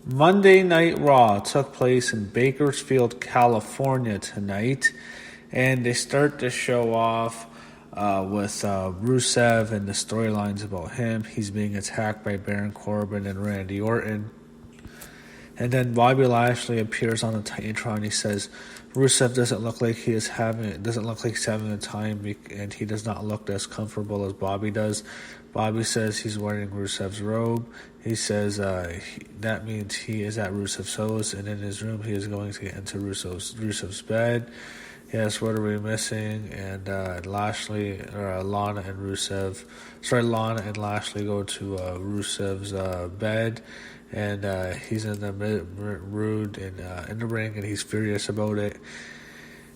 Monday Night Raw took place in Bakersfield, California tonight, and they start the show off with Rusev and the storylines about him. He's being attacked by Baron Corbin and Randy Orton. And then Bobby Lashley appears on the Titantron. He says Rusev doesn't look like he's having a time, and he does not look as comfortable as Bobby does. Bobby says he's wearing Rusev's robe. He says that means he is at Rusev's house, and in his room he is going to get into Rusev's bed. He asks, what are we missing? And Lana and Lashley go to Rusev's bed. And he's in the in the ring, and he's furious about it.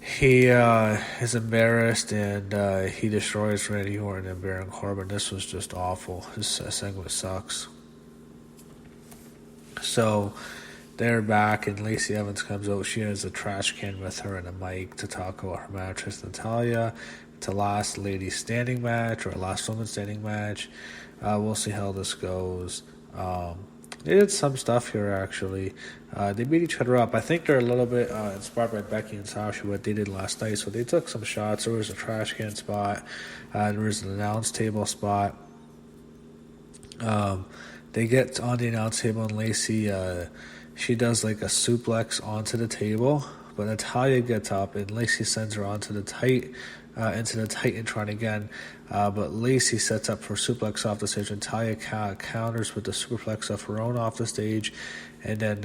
He is embarrassed, and he destroys Randy Orton and Baron Corbin. This was just awful. This segment sucks. So they're back, and Lacey Evans comes out. She has a trash can with her and a mic to talk about her match with Natalya. It's a last lady standing match, or a last woman standing match. We'll see how this goes. They did some stuff here, actually. They beat each other up. I think they're a little bit inspired by Becky and Sasha, what they did last night. So they took some shots. There was a trash can spot. There was an announce table spot. They get on the announce table, and Lacey, she does like a suplex onto the table. But Natalya gets up, and Lacey sends her onto the into the Titantron again. But Lacey sets up for suplex off the stage. Natalya counters with the superplex of her own off the stage, and then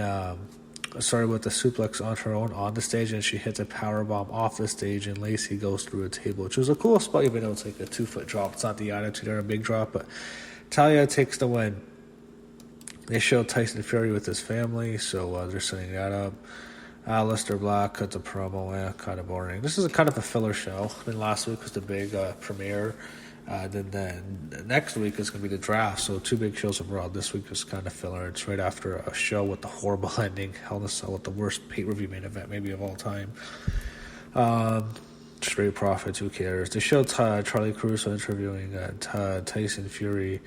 with the suplex on her own on the stage, and she hits a powerbomb off the stage, and Lacey goes through a table, which was a cool spot, even though it's like a 2-foot drop. It's not the Attitude Era big drop, but Natalya takes the win. They show Tyson Fury with his family, so they're setting that up. Aleister Black cuts a promo, kind of boring. This is kind of a filler show. I mean, last week was the big premiere. Then next week is going to be the draft, so 2 big shows in a row. This week is kind of filler. It's right after a show with the horrible ending. Hell in a Cell with the worst pay-per-view main event maybe of all time. Straight profits, who cares? They showed Charlie Caruso interviewing Tyson Fury.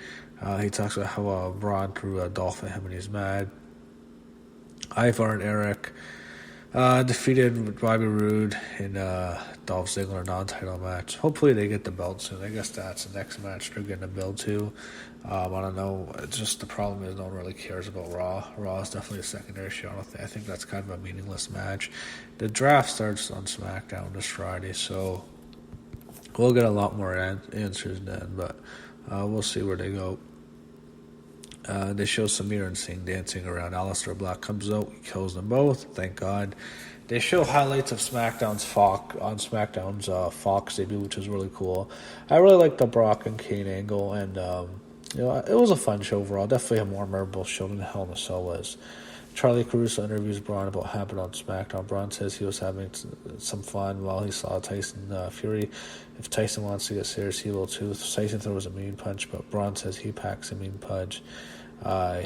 He talks about how Braun threw a Dolph at him and he's mad. Ivar and Eric defeated Bobby Roode in Dolph Ziggler non-title match. Hopefully they get the belt soon. I guess that's the next match they're getting a belt to. I don't know. It's just the problem is no one really cares about Raw. Raw is definitely a secondary show. I think that's kind of a meaningless match. The draft starts on SmackDown this Friday, so we'll get a lot more answers then. But we'll see where they go. They show Samir and Singh dancing around. Aleister Black comes out, he kills them both. Thank God. They show highlights of SmackDown's Fox debut, which is really cool. I really like the Brock and Kane angle, and it was a fun show overall. Definitely a more memorable show than Hell in a Cell was. Charlie Caruso interviews Braun about what happened on SmackDown. Braun says he was having some fun while he saw Tyson Fury. If Tyson wants to get serious, he will too. Tyson throws a mean punch, but Braun says he packs a mean punch.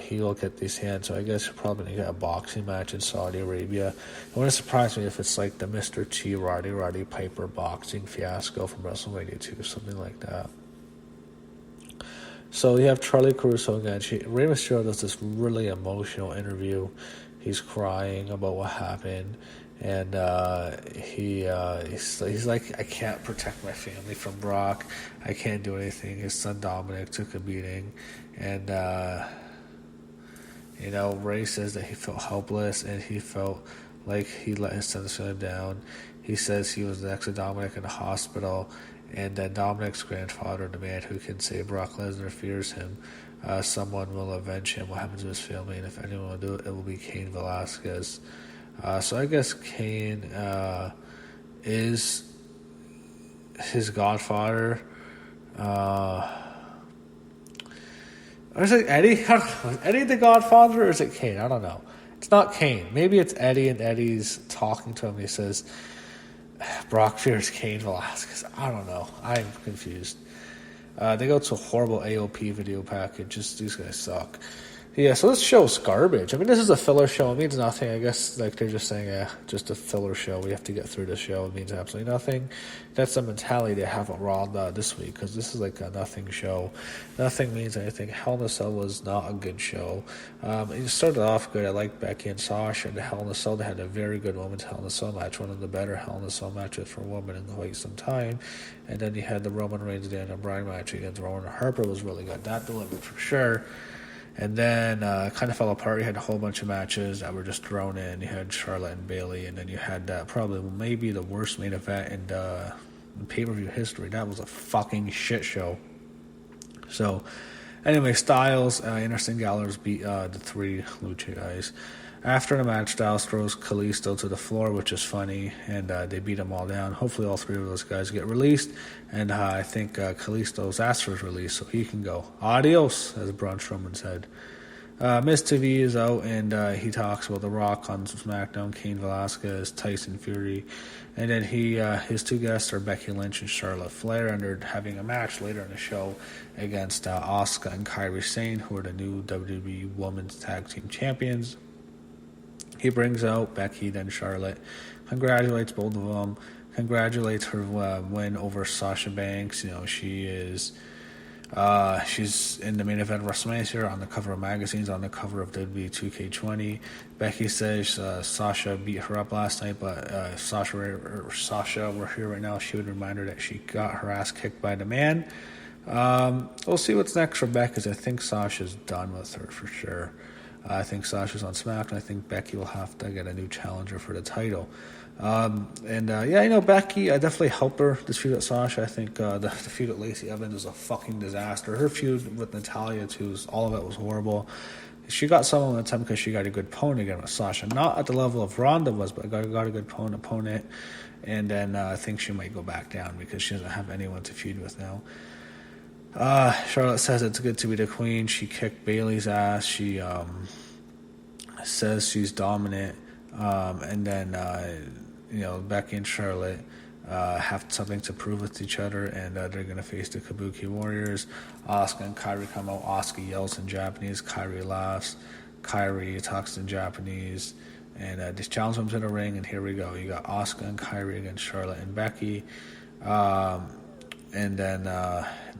He will get these hands, so I guess you're probably going to get a boxing match in Saudi Arabia. It wouldn't surprise me if it's like the Mr. T. Roddy Piper boxing fiasco from WrestleMania 2 or something like that. So you have Charlie Caruso again. Rey Mysterio does this really emotional interview. He's crying about what happened, and he's like, I can't protect my family from Brock. I can't do anything. His son Dominic took a beating, and Rey says that he felt helpless and he felt like he let his son shut him down. He says he was next to Dominic in the hospital, and that Dominic's grandfather, the man who can say Brock Lesnar fears him, someone will avenge him. What happens to his family, and if anyone will do it, it will be Cain Velasquez. So I guess Cain is his godfather. Or is it Eddie? I don't know. Is Eddie the godfather, or is it Cain? I don't know. It's not Cain. Maybe it's Eddie, and Eddie's talking to him. He says, Brock fears Cain Velasquez. I don't know. I'm confused. They go to a horrible AOP video package. These guys suck. Yeah, so this show's garbage. I mean, this is a filler show. It means nothing. I guess like they're just saying, yeah, just a filler show. We have to get through the show. It means absolutely nothing. That's the mentality they have on Raw this week because this is like a nothing show. Nothing means anything. Hell in a Cell was not a good show. It started off good. I liked Becky and Sasha. And the Hell in a Cell, they had a very good Women's Hell in a Cell match, one of the better Hell in a Cell matches for women in quite some time. And then you had the Roman Reigns Daniel Bryan match against Rowan Harper was really good. That delivered for sure. And then it kind of fell apart. You had a whole bunch of matches that were just thrown in. You had Charlotte and Bayley, and then you had probably maybe the worst main event in the pay-per-view history. That was a fucking shit show. So, anyway, Styles, Anderson, Gallows beat the three Lucha guys. After the match, Styles throws Kalisto to the floor, which is funny, and they beat them all down. Hopefully all three of those guys get released, and I think Kalisto's asked for his release, so he can go. Adios, as Braun Strowman said. Miz TV is out, and he talks about The Rock on SmackDown, Cain Velasquez, Tyson Fury, and then his two guests are Becky Lynch and Charlotte Flair, and they're having a match later in the show against Asuka and Kairi Sane, who are the new WWE Women's Tag Team Champions. He brings out Becky, then Charlotte, congratulates both of them, congratulates her win over Sasha Banks. You know, she's in the main event of WrestleMania here, on the cover of magazines, on the cover of WWE 2K20. Becky says Sasha beat her up last night, but if Sasha were here right now, she would remind her that she got her ass kicked by the man. We'll see what's next for Becky, because I think Sasha's done with her for sure. I think Sasha's on SmackDown. I think Becky will have to get a new challenger for the title. Becky, I definitely helped her this feud with Sasha. I think the feud with Lacey Evans was a fucking disaster. Her feud with Natalya, too, all of it was horrible. She got some momentum because she got a good opponent again with Sasha. Not at the level of Ronda was, but got a good opponent. And then I think she might go back down because she doesn't have anyone to feud with now. Charlotte says it's good to be the queen. She kicked Bayley's ass. She says she's dominant. And then Becky and Charlotte have something to prove with each other, and they're going to face the Kabuki Warriors. Asuka and Kairi come out. Asuka yells in Japanese. Kairi laughs. Kairi talks in Japanese. And just challenge them to the ring, and here we go. You got Asuka and Kairi against Charlotte and Becky. And then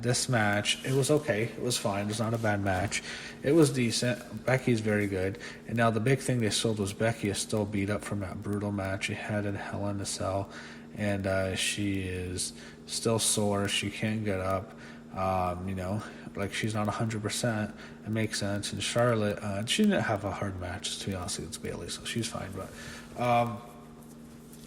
this match, it was okay. It was fine. It was not a bad match. It was decent. Becky's very good. And now the big thing they sold was Becky is still beat up from that brutal match she had in Hell in a Cell. And she is still sore. She can't get up. She's not 100%. It makes sense. And Charlotte, she didn't have a hard match, to be honest, against Bayley, so she's fine. But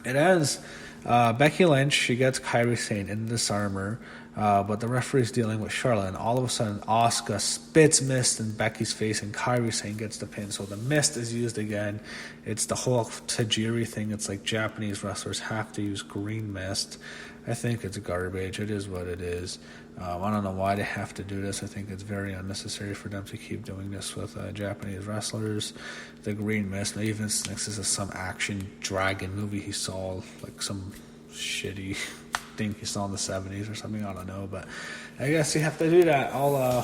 it ends. Becky Lynch, she gets Kairi Sane in this armor, but the referee's dealing with Charlotte, and all of a sudden Asuka spits mist in Becky's face, and Kairi Sane gets the pin. So the mist is used again. It's the whole Tajiri thing. It's like Japanese wrestlers have to use green mist. I think it's garbage. It is what it is. I don't know why they have to do this. I think it's very unnecessary for them to keep doing this with Japanese wrestlers. The green mist, maybe Vince next is some action dragon movie he saw, like some shitty thing he saw in the 70s or something. I don't know, but I guess you have to do that. All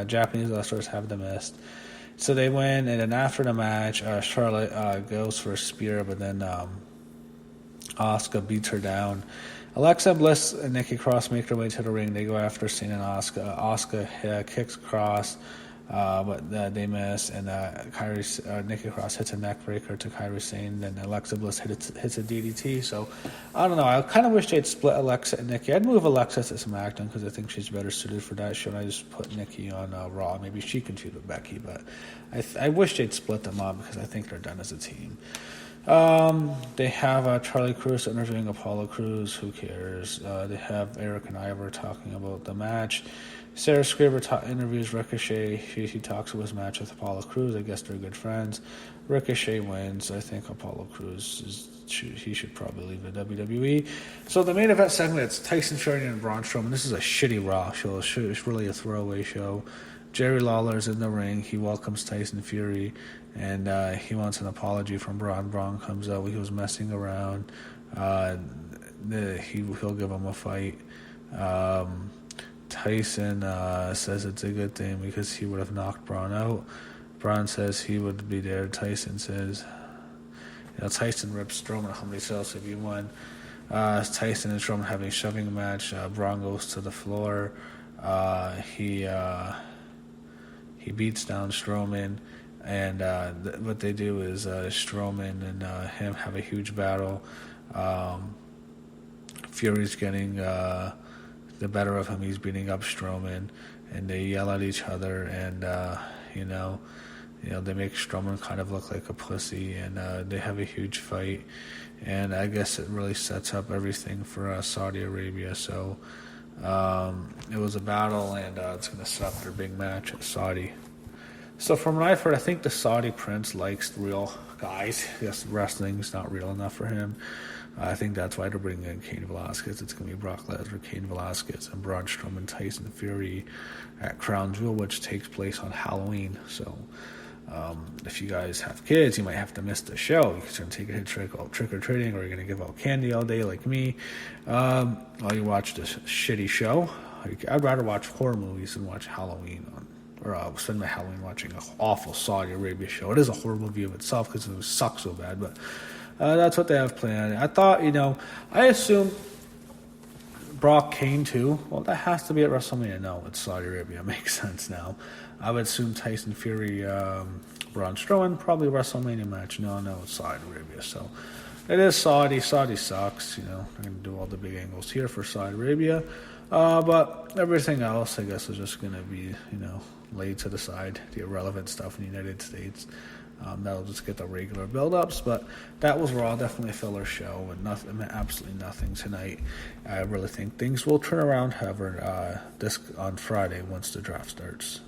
Japanese wrestlers have the mist. So they win, and then after the match, Charlotte goes for a spear, but then Asuka beats her down. Alexa Bliss and Nikki Cross make their way to the ring. They go after Cena and Asuka. Asuka kicks Cross, but they miss. And Nikki Cross hits a neck breaker to Kairi Sane. Then Alexa Bliss hits a DDT. So, I don't know. I kind of wish they'd split Alexa and Nikki. I'd move Alexa to SmackDown because I think she's better suited for that show. And I just put Nikki on Raw. Maybe she can feud with Becky. But I wish they'd split them up because I think they're done as a team. They have Charlie Cruz interviewing Apollo Crews. Who cares? They have Eric and Ivor talking about the match. Sarah Scriver interviews Ricochet. He talks about his match with Apollo Crews. I guess they're good friends. Ricochet wins. I think Apollo Crews he should probably leave the WWE. So the main event segment, it's Tyson Fury and Braun Strowman. This is a shitty Raw show. It's really a throwaway show. Jerry Lawler's in the ring. He welcomes Tyson Fury, and he wants an apology from Braun. Braun comes out. He was messing around. He'll give him a fight. Tyson says it's a good thing because he would have knocked Braun out. Braun says he would be there. Tyson says, Tyson rips Strowman how many cells if you won. Tyson and Strowman having a shoving match. Braun goes to the floor. He beats down Strowman, and what they do is Strowman and him have a huge battle. Fury's getting the better of him. He's beating up Strowman, and they yell at each other, and they make Strowman kind of look like a pussy, and they have a huge fight. And I guess it really sets up everything for Saudi Arabia. So it was a battle, and it's going to set up their big match at Saudi. So from what I've heard, I think the Saudi prince likes real guys. Yes, wrestling's not real enough for him. I think that's why they're bringing in Cain Velasquez. It's going to be Brock Lesnar, Cain Velasquez, and Braun Strowman, Tyson Fury at Crown Jewel, which takes place on Halloween. So if you guys have kids, you might have to miss the show because you're going to take a hit trick-or-treating, or you're going to give out candy all day like me while you watch this shitty show. I'd rather watch horror movies than watch Halloween or spend my Halloween watching an awful Saudi Arabia show. It is a horror movie of itself because it sucks so bad, but that's what they have planned. I thought, I assume Brock Kane too. Well, that has to be at WrestleMania. No, it's Saudi Arabia. It makes sense now. I would assume Tyson Fury, Braun Strowman, probably WrestleMania match. No, it's Saudi Arabia. So it is Saudi. Saudi sucks. They're going to do all the big angles here for Saudi Arabia. But everything else, I guess, is just going to be, laid to the side. The irrelevant stuff in the United States. That'll just get the regular build-ups, but that was Raw, definitely a filler show, and absolutely nothing tonight. I really think things will turn around, however, this on Friday once the draft starts.